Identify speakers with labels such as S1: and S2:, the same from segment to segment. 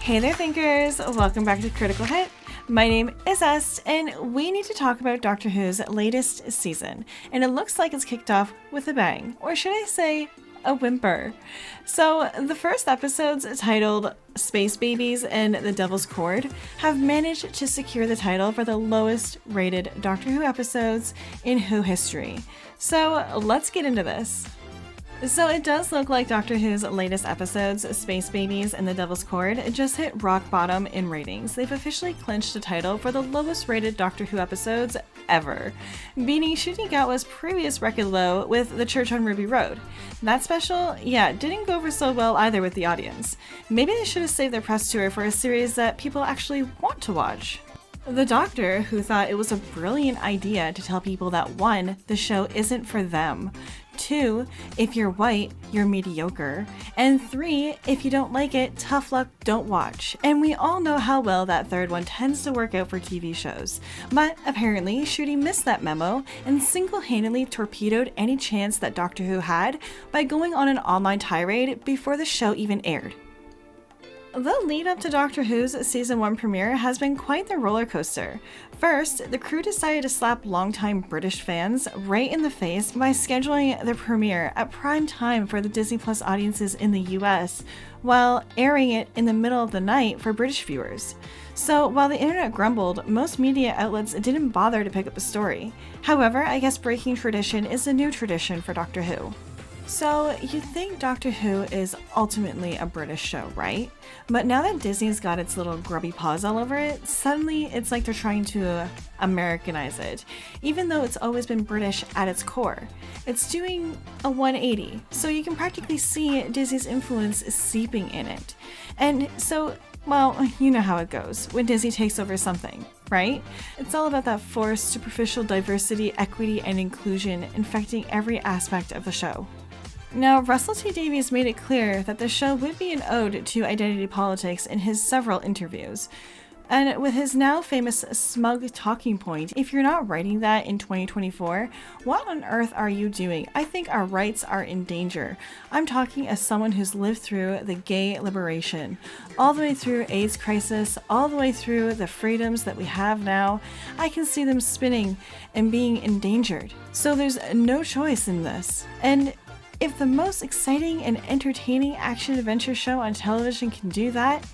S1: Hey there, thinkers! Welcome back to Critical Hit. My name is Est, and we need to talk about Doctor Who's latest season. And it looks like it's kicked off with a bang, or should I say, a whimper. So, the first episodes, titled Space Babies and The Devil's Cord, have managed to secure the title for the lowest rated Doctor Who episodes in Who history. So, let's get into this. So it does look like Doctor Who's latest episodes, Space Babies and The Devil's Cord, just hit rock bottom in ratings. They've officially clinched the title for the lowest rated Doctor Who episodes ever, beating Ncuti Gatwa's previous record low with The Church on Ruby Road. That special, didn't go over so well either with the audience. Maybe they should have saved their press tour for a series that people actually want to watch. The Doctor, who thought it was a brilliant idea to tell people that 1, the show isn't for them, 2, if you're white, you're mediocre, and 3, if you don't like it, tough luck, don't watch. And we all know how well that third one tends to work out for TV shows. But apparently, Ncuti missed that memo and single-handedly torpedoed any chance that Doctor Who had by going on an online tirade before the show even aired. The lead up to Doctor Who's Season 1 premiere has been quite the roller coaster. First, the crew decided to slap longtime British fans right in the face by scheduling the premiere at prime time for the Disney Plus audiences in the US, while airing it in the middle of the night for British viewers. So while the internet grumbled, most media outlets didn't bother to pick up the story. However, I guess breaking tradition is a new tradition for Doctor Who. So, you'd think Doctor Who is ultimately a British show, right? But now that Disney's got its little grubby paws all over it, suddenly it's like they're trying to Americanize it, even though it's always been British at its core. It's doing a 180, so you can practically see Disney's influence seeping in it. And so, well, you know how it goes when Disney takes over something, right? It's all about that forced superficial diversity, equity, and inclusion infecting every aspect of the show. Now, Russell T Davies made it clear that the show would be an ode to identity politics in his several interviews. And with his now famous smug talking point, if you're not writing that in 2024, what on earth are you doing? I think our rights are in danger. I'm talking as someone who's lived through the gay liberation, all the way through AIDS crisis, all the way through the freedoms that we have now. I can see them spinning and being endangered. So there's no choice in this. And if the most exciting and entertaining action-adventure show on television can do that,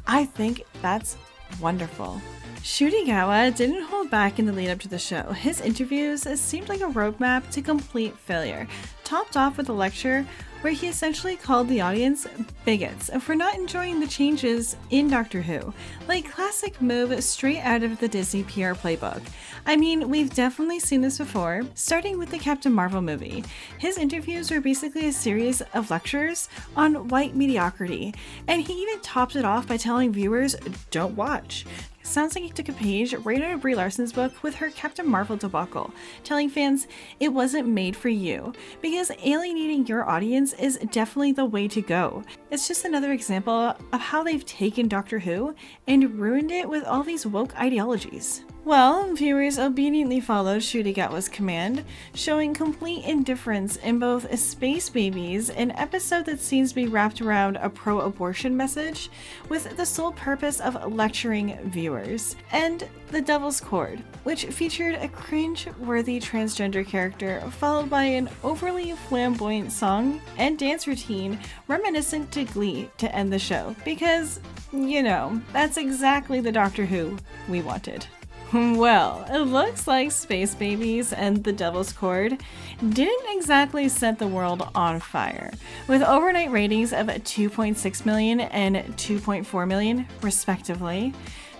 S1: I think that's wonderful. Ncuti Gatwa didn't hold back in the lead up to the show. His interviews seemed like a roadmap to complete failure, topped off with a lecture where he essentially called the audience bigots for not enjoying the changes in Doctor Who, like classic move straight out of the Disney PR playbook. I mean, we've definitely seen this before, starting with the Captain Marvel movie. His interviews were basically a series of lectures on white mediocrity, and he even topped it off by telling viewers, don't watch. Sounds like he took a page right out of Brie Larson's book with her Captain Marvel debacle, telling fans it wasn't made for you, because alienating your audience is definitely the way to go. It's just another example of how they've taken Doctor Who and ruined it with all these woke ideologies. Well, viewers obediently followed Ncuti Gatwa's command, showing complete indifference in both Space Babies, an episode that seems to be wrapped around a pro-abortion message, with the sole purpose of lecturing viewers, and The Devil's Cord, which featured a cringe-worthy transgender character followed by an overly flamboyant song and dance routine reminiscent to Glee to end the show, because, you know, that's exactly the Doctor Who we wanted. Well, it looks like Space Babies and The Devil's Cord didn't exactly set the world on fire, with overnight ratings of 2.6 million and 2.4 million, respectively.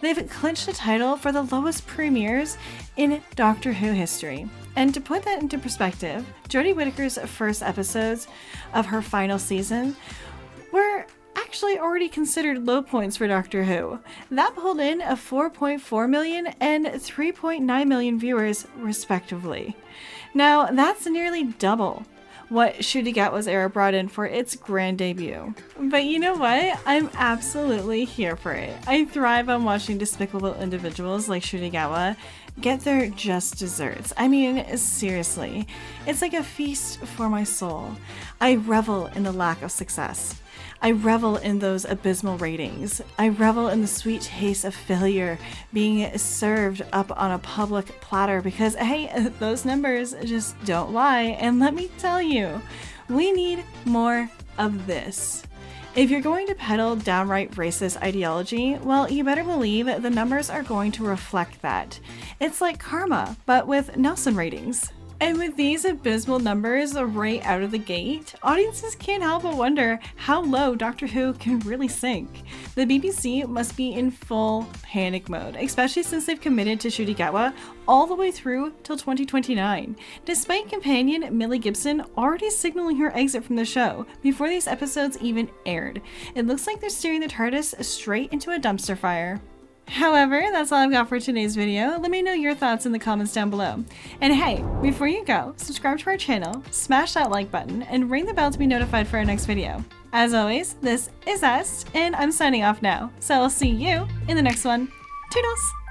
S1: They've clinched the title for the lowest premieres in Doctor Who history. And to put that into perspective, Jodie Whittaker's first episodes of her final season were actually already considered low points for Doctor Who. That pulled in a 4.4 million and 3.9 million viewers, respectively. Now, that's nearly double what Ncuti Gatwa's era brought in for its grand debut. But you know what? I'm absolutely here for it. I thrive on watching despicable individuals like Ncuti Gatwa get their just desserts. I mean, seriously, it's like a feast for my soul. I revel in the lack of success. I revel in those abysmal ratings. I revel in the sweet taste of failure being served up on a public platter because, hey, those numbers just don't lie. And let me tell you, we need more of this. If you're going to peddle downright racist ideology, well, you better believe the numbers are going to reflect that. It's like karma, but with Nelson ratings. And with these abysmal numbers right out of the gate, audiences can't help but wonder how low Doctor Who can really sink. The BBC must be in full panic mode, especially since they've committed to Ncuti Gatwa all the way through till 2029, despite companion Millie Gibson already signaling her exit from the show before these episodes even aired. It looks like they're steering the TARDIS straight into a dumpster fire. However, that's all I've got for today's video. Let me know your thoughts in the comments down below. And hey, before you go, subscribe to our channel, smash that like button, and ring the bell to be notified for our next video. As always, this is Est, and I'm signing off now. So I'll see you in the next one. Toodles!